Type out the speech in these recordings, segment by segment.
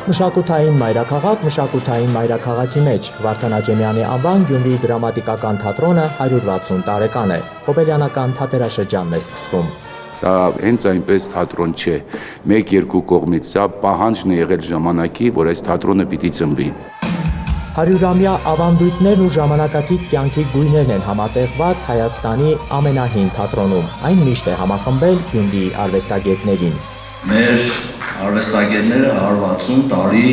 Մշակութային մայրաքաղաք մշակութային մայրաքաղաքի մեջ Վարդան Աջեմյանի անվան Գյումրիի դրամատիկական թատրոնը 160 տարեկան է։ Հոբելյանական թատերաշրջանն է սկսվում։ Դա հենց այնպես թատրոն չէ, 1-2 կողմից, դա պահանջն է եղել ժամանակի, որ այս թատրոնը պիտի ծնվի։ 100-ամյա ավանդույթներն ու ժամանակակից կյանքի գույներն են համատեղված Հայաստանի ամենահին թատրոնում։ Այն միշտ է համախմբել Գյումրիի արվեստագետներին։ Մեր արվեստագետները 160 տարի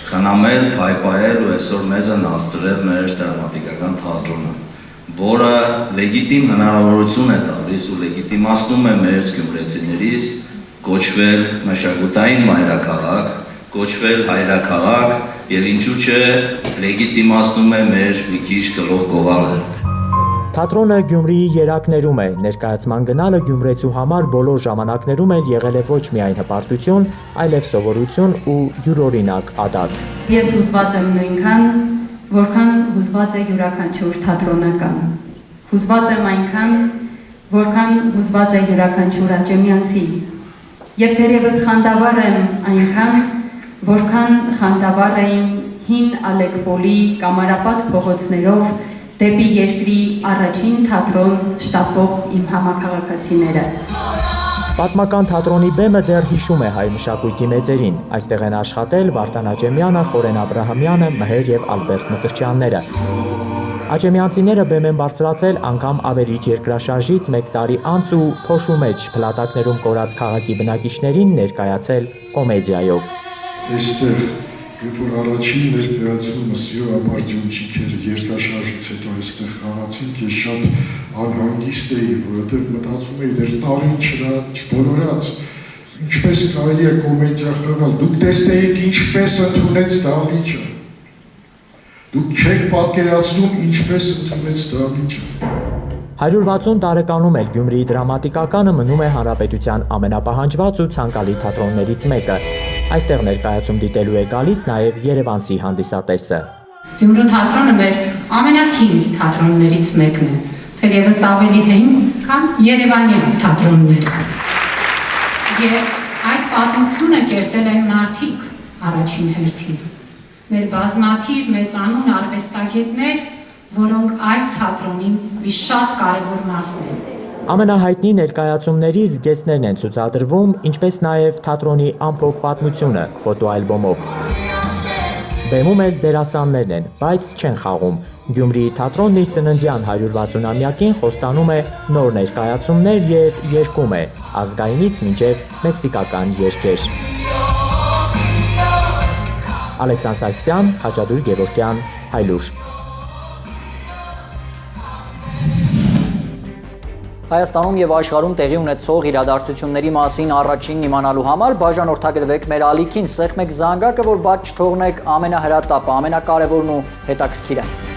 խնամել, փայփայել ու այսօր մեզ են հասցրել մեր դրամատիկական թատրոնը, որը լեգիտիմ հնարավորություն է տալիս ու լեգիտիմացնում է մեր գյումրեցիներից կոչվել մշակութային մայրաքաղաք, կոչվել հայրաքաղաք եւ ինչու՞ չէ լեգիտիմացնում է մեր մի քիչ գլուխ գովալը։ Թատրոնը Գյումրիի երակներում է, ներկայացման գնալը գյումրեցու համար բոլոր ժամանակներում էլ եղել է ոչ միայն հպարտություն, այլև սովորություն ու յուրօրինակ ադատ։ Ես հուզված եմ նույնքան, որքան հուզված է յուրաքանչյուր թատրոնական։ Հուզված եմ այնքան, որքան հուզված է յուրաքանչյուր աջեմյանցի։ Եվ թերևս խանդավառ եմ այնքան, որքան խանդավառ էին հին Ալեկպոլի կամարապատ փողոցներով դեպի երկրի առաջին թատրոն շտապող իմ համաքաղաքացիները։ Պատմական թատրոնի բեմը դեռ հիշում է հայ մշակույթի մեծերին։ Այստեղ են աշխատել Վարդան Աջեմյանը, Խորեն Աբրահամյանը, Մհեր եւ Ալբերտ Մկրտչյանները։ Աջեմյանցիները բեմ են բարձրացել անգամ ավերիչ երկրաշարժից 1 տարի անց ու փոշու մեջ փլատակներում կորած քաղաքի բնակիչներին ներկայացել կոմեդիայով։ Այստեղ Երբ որ առաջին ներկայացումը սիրապարտիոնչիկ էր երկրաշարժից հետո այստեղ խաղացինք, ես շատ անհանգիստ էի, որովհետև մտածում էի դեռ տարին չբոլորած, ինչպես կարելի է կոմեդիա խաղալ, դուք տեսնեիք ինչպես ընդունեց դահլիճը, դուք չեք պատկերացնում ինչպես ընդունեց դահլիճը։ 160 տարեկանում էլ Գյումրիի դրամատիկականը մնում է հանրապետության ամենապահանջված ու ցանկալի թատրոններից մեկը։ Այստեղ ներկայացում դիտելու է գալիս նաև երևանցի հանդիսատեսը։ Գյումրու թատրոնը մեր ամենահին թատրոններից մեկն է, թերևս ավելի հին, քան երևանյան թատրոնները։ Եվ այդ պատմությունը կերտել են մարդիկ առաջին հերթին։ Մեր բազմաթիվ մեծանուն արվեստագետներ, որոնք այս թատրոնի մի շատ կարևոր մասն են։ Ամենահայտնի ներկայացումների զգեստներն են ցուցադրվում, ինչպես նաև թատրոնի ամփոփ պատմությունը ֆոտոալբոմով։ Բեմում էլ դերասաններն են, բայց չեն խաղում։ Գյումրիի թատրոնն իր ծննդյան 160-ամյակին խոստանում է նոր ներկայացումներ եւ երգում է ազգայինից մինչեւ մեքսիկական երգեր։ Ալեքսանդր Սարգսյան, Խաչատուր Գևորգյան, Հայլուր։ Հայաստանում եւ աշխարհում տեղի ունեցող իրադարձությունների մասին առաջինն իմանալու համար բաժանորդագրվեք մեր ալիքին, սեղմեք զանգակը, որ բաց չթողնեք ամենահրատապը, ամենակարևորն ու հետաքրքիրը։